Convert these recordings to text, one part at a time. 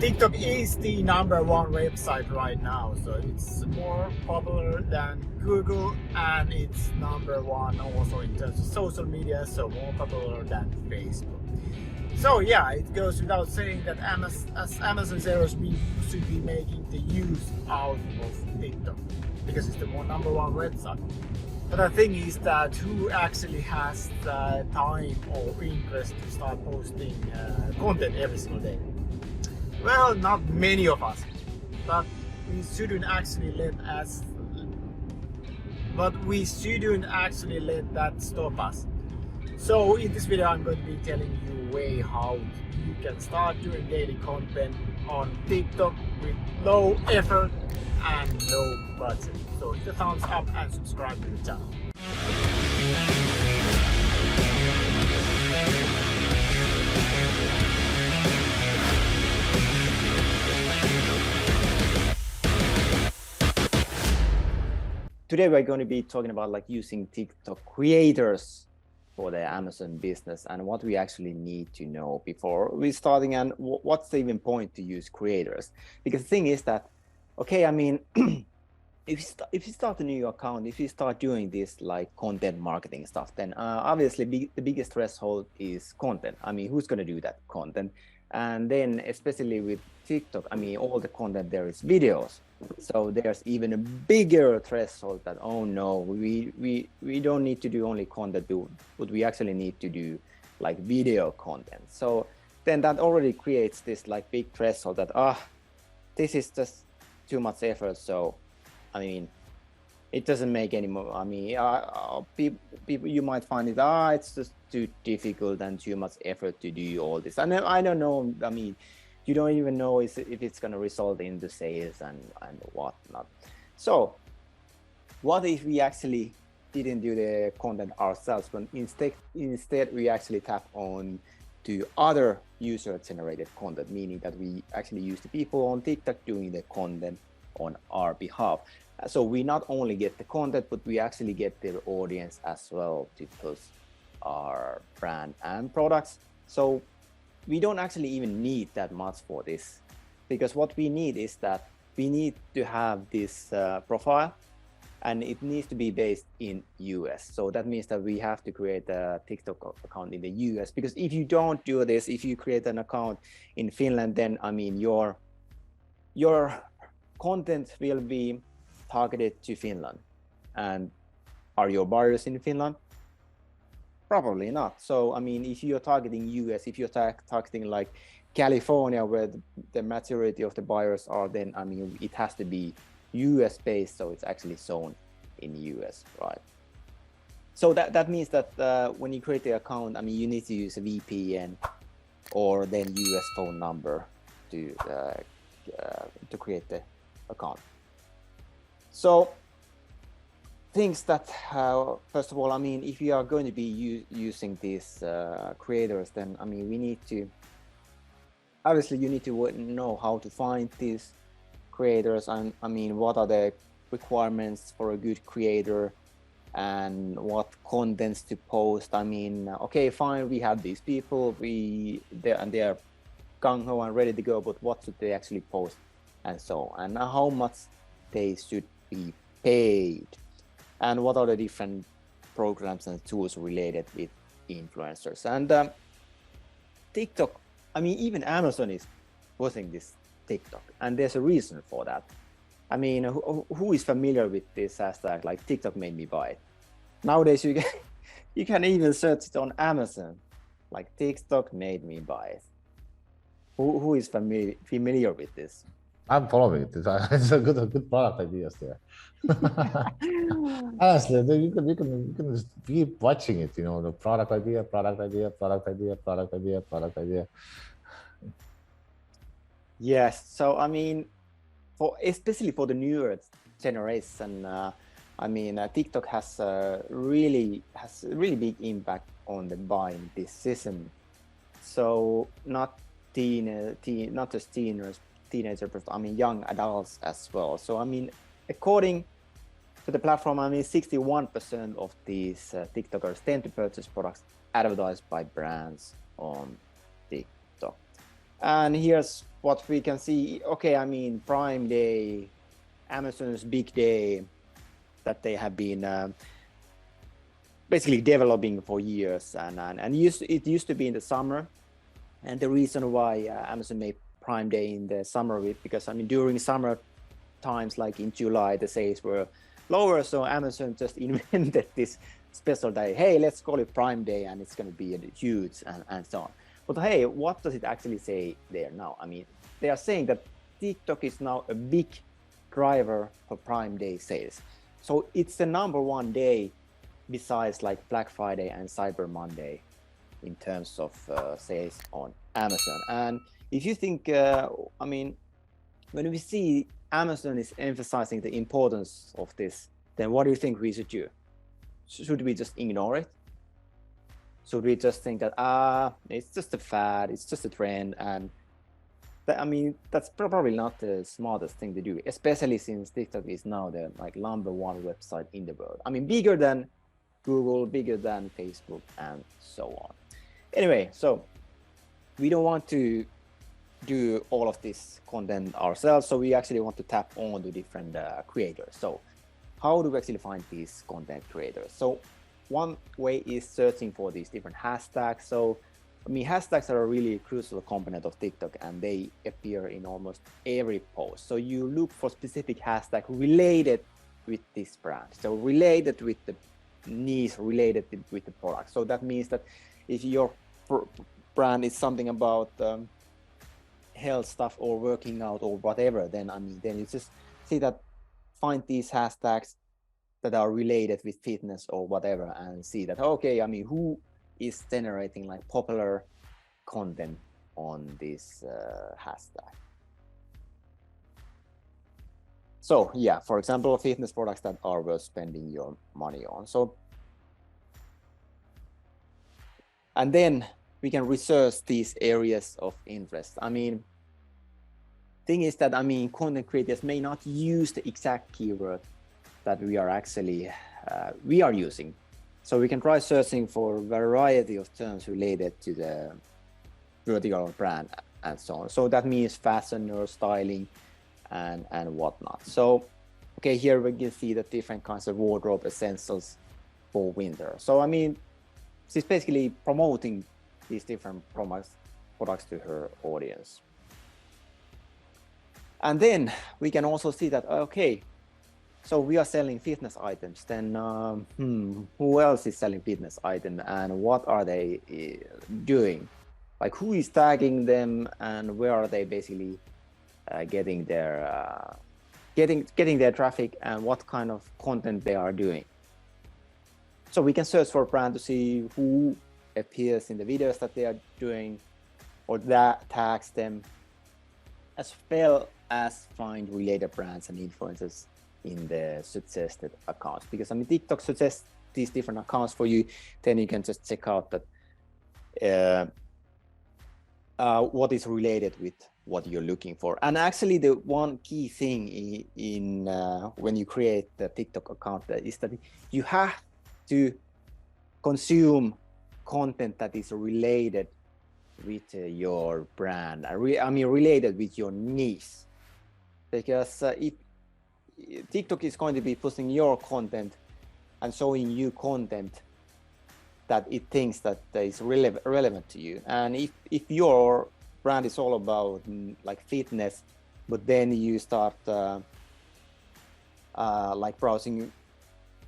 TikTok is the #1 website right now, so it's more popular than Google, and it's #1 also in terms of social media, so more popular than Facebook. So yeah, it goes without saying that as Amazon sellers, we should be making the use out of TikTok because it's the #1 website. But the thing is that who actually has the time or interest to start posting content every single day? Well, not many of us, but we shouldn't actually let us. But we shouldn't actually let that stop us. So in this video, I'm going to be telling you a way how you can start doing daily content on TikTok with low effort and low budget. So hit the thumbs up and subscribe to the channel. Today we're going to be talking about like using TikTok creators for the Amazon business and what we actually need to know before we starting, and what's the even point to use creators. Because the thing is that, okay, I mean, if you start a new account, if you start doing this like content marketing stuff, then obviously the biggest threshold is content. I mean, who's going to do that content? And then especially with TikTok, I mean, all the content there is videos. So there's even a bigger threshold that, oh no, we don't need to do only content, but we actually need to do like video content. So then that already creates this like big threshold that, this is just too much effort. So, I mean, it doesn't make any more. I mean, people, you might find it, it's just too difficult and too much effort to do all this. And I don't know, I mean, you don't even know if it's going to result in the sales and whatnot. So what if we actually didn't do the content ourselves, but instead we actually tap on to other user-generated content, meaning that we actually use the people on TikTok doing the content on our behalf. So we not only get the content, but we actually get their audience as well to post our brand and products. So we don't actually even need that much for this, because what we need is that we need to have this profile, and it needs to be based in US. So that means that we have to create a TikTok account in the US, because if you don't do this, if you create an account in Finland, then I mean your content will be targeted to Finland. And are your buyers in Finland? Probably not. So, I mean, if you're targeting US, if you're targeting like California, where the majority of the buyers are, then, I mean, it has to be US based, so it's actually shown in US, right? So that means that when you create the account, I mean, you need to use a VPN or then US phone number to create the account. So things that, first of all, I mean, if you are going to be using these creators, then, I mean, we need to, obviously you need to know how to find these creators, and I mean, what are the requirements for a good creator and what contents to post. I mean, okay, fine, we have these people, they're gung-ho and ready to go, but what should they actually post and so on, and how much they should be paid, and what are the different programs and tools related with influencers. And TikTok, I mean, even Amazon is posting this TikTok, and there's a reason for that. I mean, who is familiar with this hashtag, like TikTok made me buy it? Nowadays, you can even search it on Amazon, like TikTok made me buy it. Who is familiar with this? I'm following it. It's a good product ideas there. Honestly, you can just keep watching it. You know, the product idea. Yes. So I mean, especially for the newer generation, I mean, TikTok has a really big impact on the buying decision. So not just teenagers, but I mean young adults as well. So I mean, according to the platform, I mean 61% of these TikTokers tend to purchase products advertised by brands on TikTok. And here's what we can see. Okay, I mean, Prime Day, Amazon's big day that they have been basically developing for years. And it used to be in the summer. And the reason why Amazon made Prime Day in the summer, because I mean, during summer times, like in July, the sales were lower. So Amazon just invented this special day. Hey, let's call it Prime Day, and it's going to be huge and so on. But hey, what does it actually say there now? I mean, they are saying that TikTok is now a big driver for Prime Day sales. So it's the #1 day besides like Black Friday and Cyber Monday in terms of sales on Amazon. And if you think, I mean, when we see Amazon is emphasizing the importance of this, then what do you think we should do? Should we just ignore it? Should we just think that, it's just a fad, it's just a trend? And I mean, that's probably not the smartest thing to do, especially since TikTok is now the like #1 website in the world. I mean, bigger than Google, bigger than Facebook, and so on. Anyway, so we don't want to do all of this content ourselves, so we actually want to tap on to different creators. So how do we actually find these content creators? So one way is searching for these different hashtags. So I mean, hashtags are a really crucial component of TikTok, and they appear in almost every post. So you look for specific hashtag related with this brand, so related with the niche, related with the product. So that means that if your brand is something about health stuff or working out or whatever, then I mean, then you just see that, find these hashtags that are related with fitness or whatever, and see that, okay, I mean, who is generating like popular content on this hashtag. So yeah, for example, fitness products that are worth spending your money on. So, and then we can research these areas of interest. I mean, thing is that, I mean, content creators may not use the exact keyword that we are actually we are using. So we can try searching for a variety of terms related to the vertical brand and so on. So that means fashion or styling and whatnot. So, okay, here we can see the different kinds of wardrobe essentials for winter. So, I mean, she's basically promoting these different products to her audience. And then we can also see that, okay, so we are selling fitness items, then who else is selling fitness items and what are they doing? Like, who is tagging them and where are they basically getting their getting their traffic, and what kind of content they are doing? So we can search for a brand to see who appears in the videos that they are doing or that tags them, as well as find related brands and influencers in the suggested accounts. Because I mean, TikTok suggests these different accounts for you, then you can just check out that what is related with what you're looking for. And actually, the one key thing in when you create the TikTok account is that you have to consume content that is related with your brand. I mean, related with your niche, because if TikTok is going to be pushing your content and showing you content that it thinks that is relevant to you. And if your brand is all about like fitness, but then you start like browsing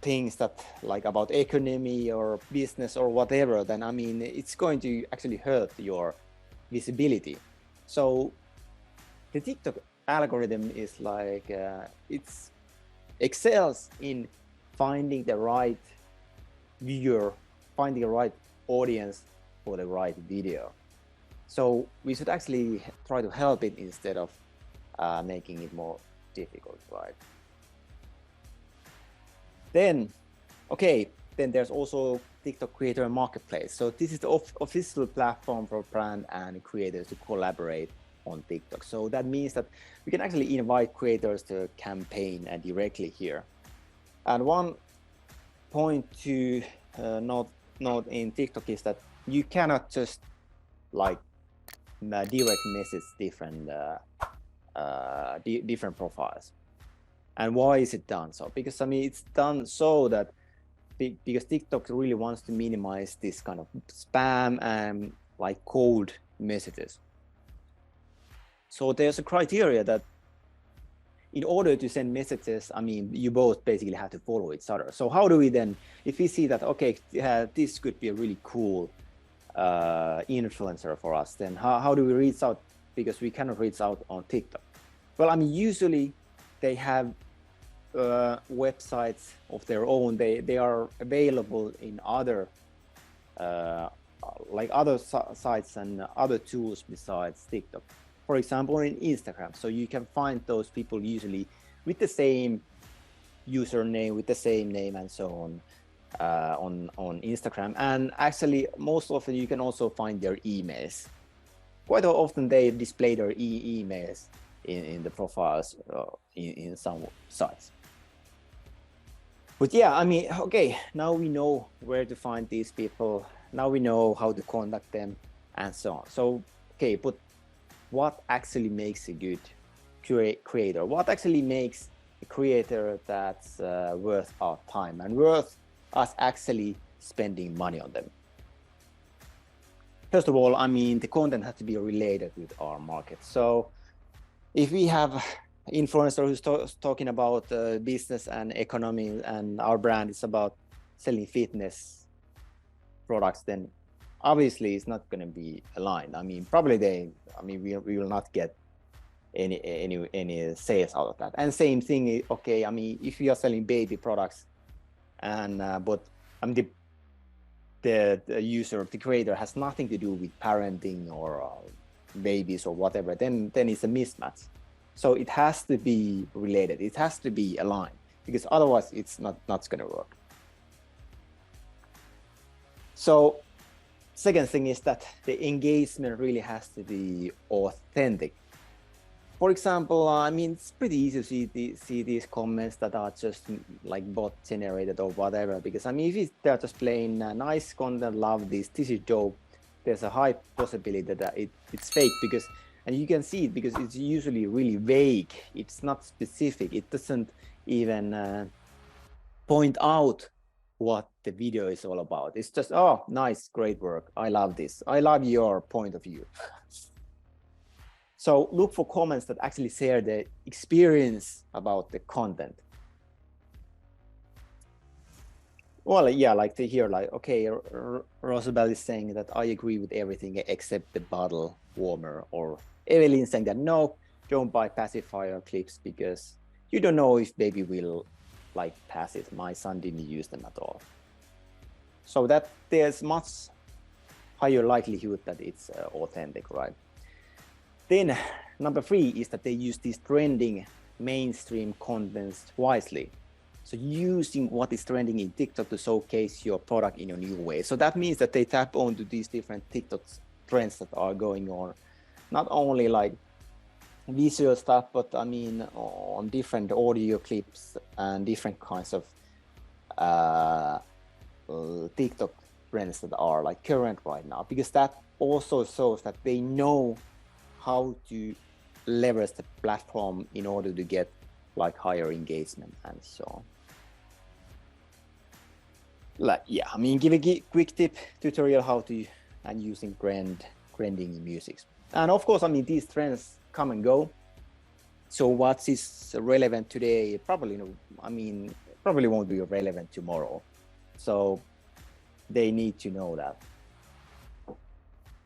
things that like about economy or business or whatever, then I mean, it's going to actually hurt your visibility. So the TikTok algorithm is like it's excels in finding the right viewer, finding the right audience for the right video. So we should actually try to help it instead of making it more difficult, right? Then, okay, then there's also TikTok Creator Marketplace. So this is the official platform for brand and creators to collaborate on TikTok. So that means that we can actually invite creators to campaign directly here. And one point to note in TikTok is that you cannot just like direct message different profiles. And why is it done so? Because I mean, it's done so that because TikTok really wants to minimize this kind of spam and like cold messages. So there's a criteria that in order to send messages, I mean, you both basically have to follow each other. So how do we then, if we see that, okay, this could be a really cool influencer for us, then how do we reach out? Because we cannot reach out on TikTok. Well, I mean, usually they have websites of their own. They are available in other like other sites and other tools besides TikTok. For example, in Instagram. So you can find those people usually with the same username, with the same name and so on Instagram. And actually, most often you can also find their emails. Quite often they display their emails in the profiles in some sites. But yeah, I mean, okay, now we know where to find these people. Now we know how to contact them and so on. So, okay, but what actually makes a good creator? What actually makes a creator that's worth our time and worth us actually spending money on them? First of all, I mean, the content has to be related with our market. So if we have influencer who's talking about business and economy, and our brand is about selling fitness products, then obviously it's not going to be aligned. I mean, probably we will not get any sales out of that. And same thing, okay, I mean, if you are selling baby products and but I mean the user, the creator has nothing to do with parenting or babies or whatever, then it's a mismatch. So it has to be related. It has to be aligned, because otherwise it's not going to work. So second thing is that the engagement really has to be authentic. For example, I mean, it's pretty easy to see these comments that are just like bot generated or whatever, because I mean, if they're just plain nice content, love this is dope, there's a high possibility that it's fake, because, and you can see it because it's usually really vague. It's not specific. It doesn't even point out what the video is all about. It's just, oh, nice, great work. I love this. I love your point of view. So look for comments that actually share the experience about the content. Well, yeah, like to hear, like, okay, Rosabelle is saying that I agree with everything except the bottle warmer, or Evelyn saying that no, don't buy pacifier clips because you don't know if baby will like pass it. My son didn't use them at all. So that there's much higher likelihood that it's authentic, right? Then number 3 is that they use these trending mainstream contents wisely. So using what is trending in TikTok to showcase your product in a new way. So that means that they tap onto these different TikTok trends that are going on, not only like visual stuff, but I mean on different audio clips and different kinds of TikTok trends that are like current right now, because that also shows that they know how to leverage the platform in order to get like higher engagement and so on. Like, yeah, I mean, give a quick tip tutorial how to and using trending music. And of course, I mean, these trends come and go. So what is relevant today probably, I mean, probably won't be relevant tomorrow. So they need to know that.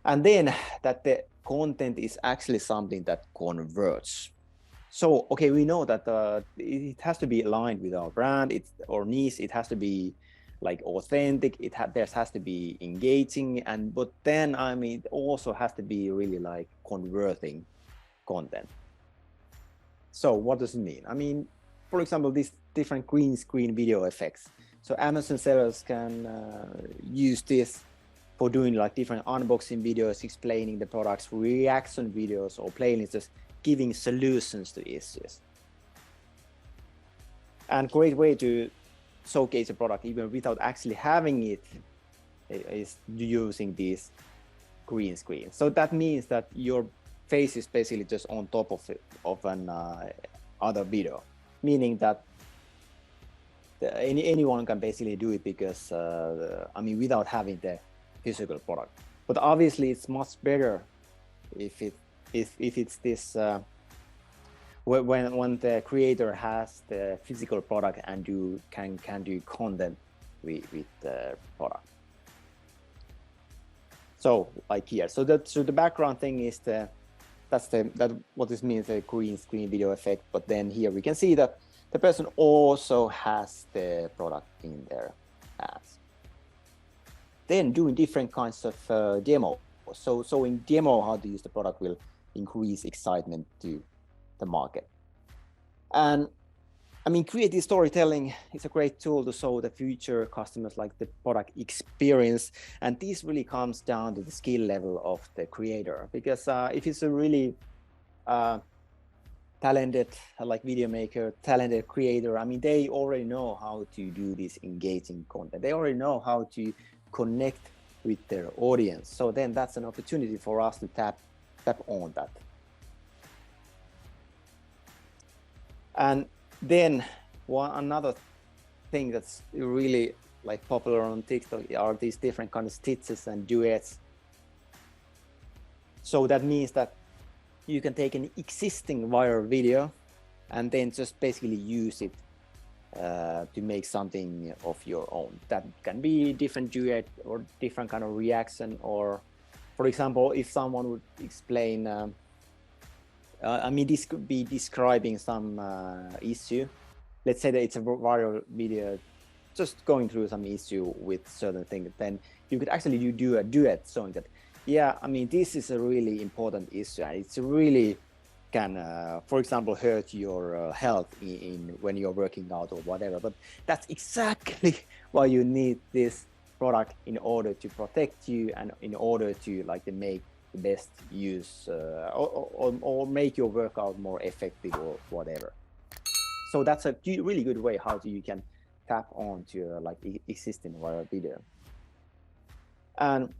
And then that the content is actually something that converts. So, okay, we know that it has to be aligned with our brand, or niche. It has to be like authentic. There has to be engaging, but then I mean, it also has to be really like converting content. So what does it mean? I mean, for example, these different green screen video effects. So Amazon sellers can use this for doing like different unboxing videos, explaining the products, reaction videos, or playlists, just giving solutions to issues. And great way to showcase a product even without actually having it is using these green screen. So that means that your face is basically just on top of an other video, meaning that anyone can basically do it because I mean, without having the physical product. But obviously, it's much better if it's this when the creator has the physical product and can do content with the product. So like here, so the background thing is that's what this means, the green screen video effect. But then here we can see that the person also has the product in their hands. Then doing different kinds of demo. So in demo, how to use the product will increase excitement to the market. And I mean, creative storytelling is a great tool to show the future customers like the product experience. And this really comes down to the skill level of the creator, because if it's a really talented like video maker, talented creator, I mean, they already know how to do this engaging content. They already know how to connect with their audience. So then that's an opportunity for us to tap on that. And then another thing that's really like popular on TikTok are these different kind of stitches and duets. So that means that you can take an existing viral video and then just basically use it to make something of your own. That can be different duet or different kind of reaction, or for example, if someone would explain I mean, this could be describing some issue. Let's say that it's a viral video just going through some issue with certain things. Then you could actually do a duet showing that, yeah, I mean, this is a really important issue. And it's really can, for example, hurt your health when you're working out or whatever. But that's exactly why you need this product in order to protect you and in order to like make the best use or make your workout more effective or whatever. So that's a really good way how you can tap on to like existing viral video. And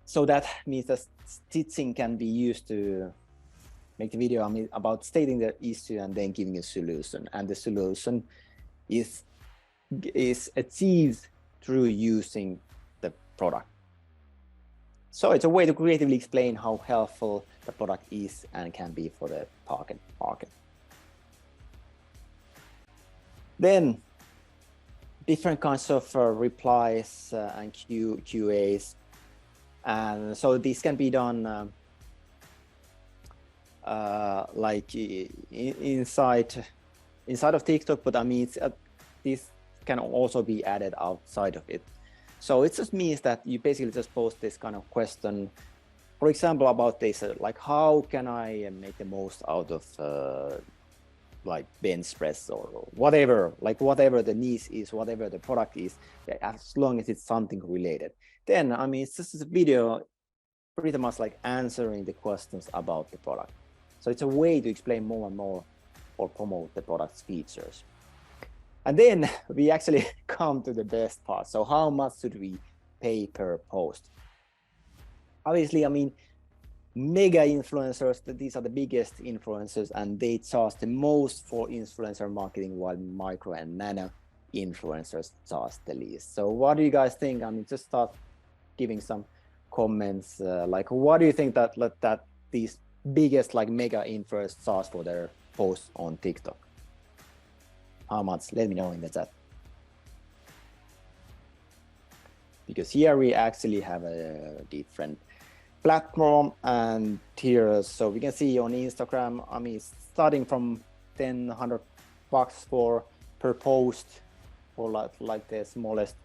so that means that stitching can be used to make the video, I mean, about stating the issue and then giving a solution. And the solution is achieved through using the product. So it's a way to creatively explain how helpful the product is and can be for the target market. Then different kinds of replies and QAs. And so this can be done like inside of TikTok, but I mean, this can also be added outside of it. So it just means that you basically just post this kind of question, for example, about this, like how can I make the most out of like bench press or whatever, like whatever the niche is, whatever the product is, as long as it's something related. Then, I mean, it's just a video pretty much like answering the questions about the product. So it's a way to explain more and more or promote the product's features. And then we actually come to the best part. So how much should we pay per post? Obviously, I mean, mega influencers, these are the biggest influencers and they charge the most for influencer marketing, while micro and nano influencers charge the least. So what do you guys think? I mean, just start giving some comments. Like, what do you think that these biggest like mega influencers charge for their posts on TikTok? How much? Let me know in the chat. Because here we actually have a different platform and tiers. So we can see on Instagram, I mean, starting from $100 per post for like the smallest.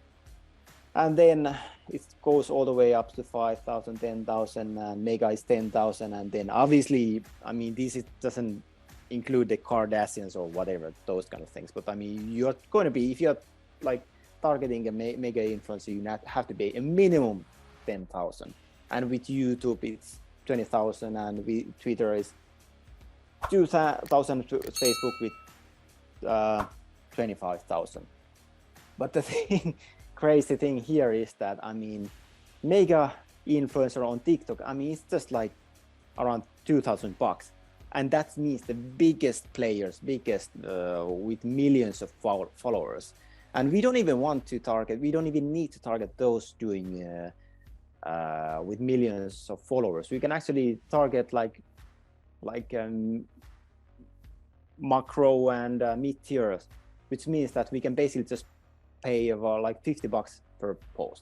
And then it goes all the way up to 5,000, 10,000, mega is 10,000. And then obviously, I mean, doesn't include the Kardashians or whatever, those kind of things. But I mean, you're going to be, if you're like targeting a mega influencer, you have to pay a minimum 10,000. And with YouTube, it's 20,000, and with Twitter is 2,000, Facebook with 25,000. But the crazy thing here is that, I mean, mega influencer on TikTok, I mean, it's just like around $2,000. And that means the biggest players, with millions of followers. And we don't even want to target, we don't even need to target those doing with millions of followers. We can actually target like macro and mid-tiers, which means that we can basically just pay about like $50 per post.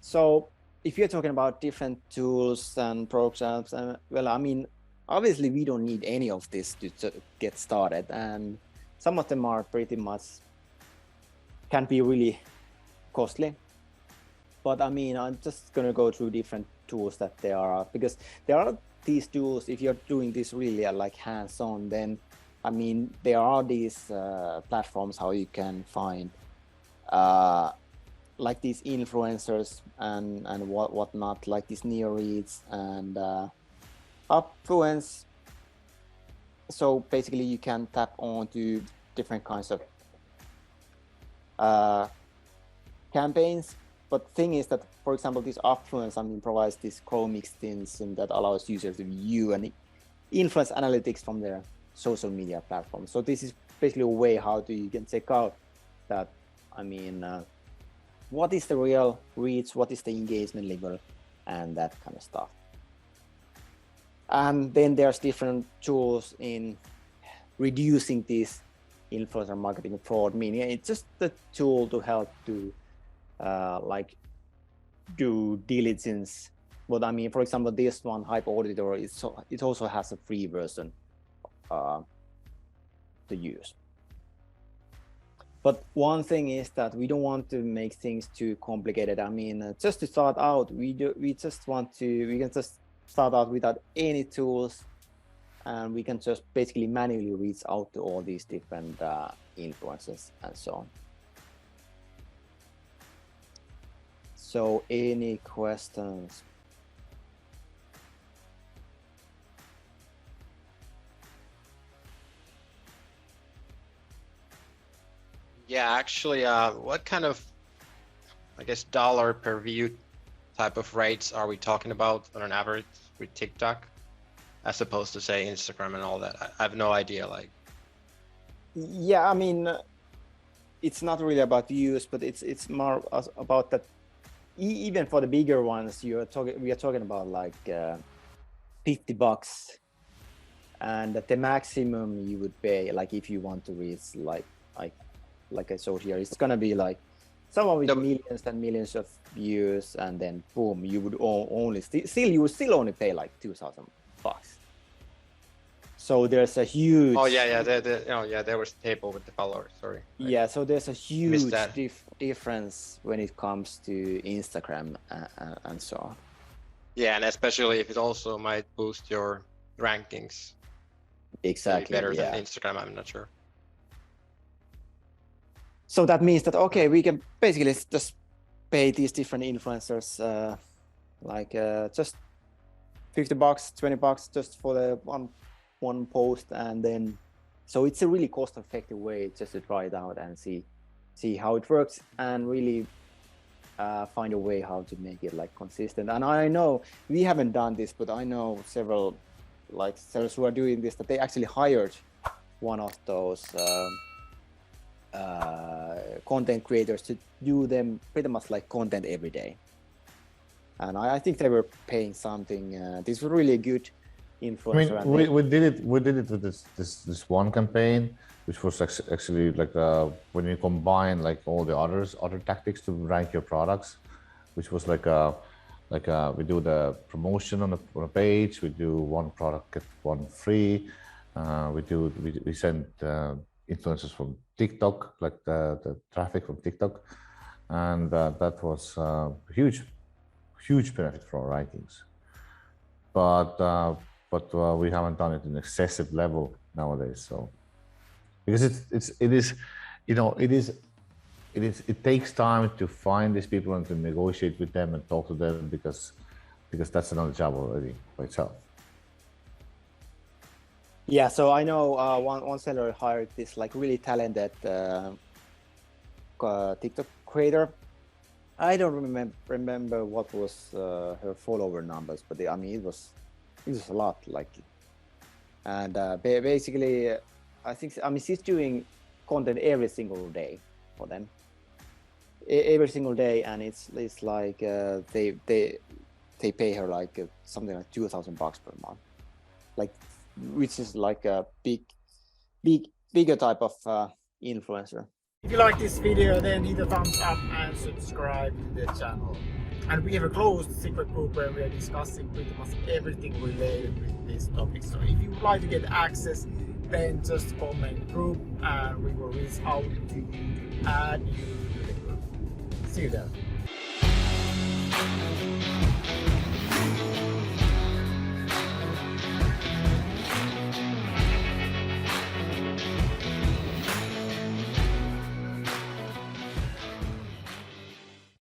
So if you're talking about different tools and programs, well, I mean, obviously we don't need any of this to get started, and some of them are pretty much can be really costly. But I mean, I'm just gonna go through different tools that there are, because there are these tools. If you're doing this really like hands-on, then I mean, there are these platforms how you can find like these influencers and whatnot, like these neo reads and Upfluence. So basically, you can tap onto different kinds of campaigns. But the thing is that, for example, this Upfluence, I mean, provides this Chrome extension that allows users to view and influence analytics from their social media platform. So this is basically a way how you can check out that, I mean, what is the real reach, what is the engagement level, and that kind of stuff. And then there's different tools in reducing this influencer marketing fraud, meaning it's just a tool to help to like do diligence. But I mean, for example, this one, Hype Auditor, it also has a free version to use. But one thing is that we don't want to make things too complicated. I mean, just to start out, we can just start out without any tools, and we can just basically manually reach out to all these different influencers and so on. So any questions? Yeah, actually, what kind of, I guess, dollar per view type of rates are we talking about on an average with TikTok, as opposed to say Instagram and all that? I have no idea. Like, yeah, I mean, it's not really about views, but it's more about that. Even for the bigger ones, we are talking about like $50, and the maximum you would pay, like if you want to reach like I showed here, it's gonna be like someone with millions and millions of views, and then boom, you would only you would still only pay like $2,000. So there's a huge. oh yeah, there was a table with the followers. Sorry. Yeah, so there's a huge that. difference when it comes to Instagram and so on. Yeah, and especially if it also might boost your rankings. Exactly. Maybe better than Instagram, I'm not sure. So that means that, okay, we can basically just pay these different influencers just $50, $20 just for the one post, and then so it's a really cost-effective way just to try it out and see how it works, and really find a way how to make it like consistent. And I know we haven't done this, but I know several like sellers who are doing this, that they actually hired one of those content creators to do them pretty much like content every day. And I think they were paying something. This was really good influencer. I mean, we did it with this one campaign, which was actually like when you combine like all the other tactics to rank your products, which was like we do the promotion on a page, we do one product get one free, we send influencers from TikTok, like the traffic from TikTok, and that was huge benefit for our rankings. But we haven't done it in excessive level nowadays. So because it takes time to find these people and to negotiate with them and talk to them, because that's another job already by itself. Yeah, so I know one seller hired this like really talented TikTok creator, I don't remember what was her follower numbers, but I mean it was a lot. Like, and basically, I think she's doing content every single day for them, every single day, and it's like they pay her like something like $2,000 per month, like, which is like a bigger type of influencer. If you like this video, then hit a thumbs up and subscribe to the channel. And we have a closed secret group where we are discussing pretty much everything related with this topic. So if you would like to get access, then just comment group and we will reach out to you to add you to the group. See you there.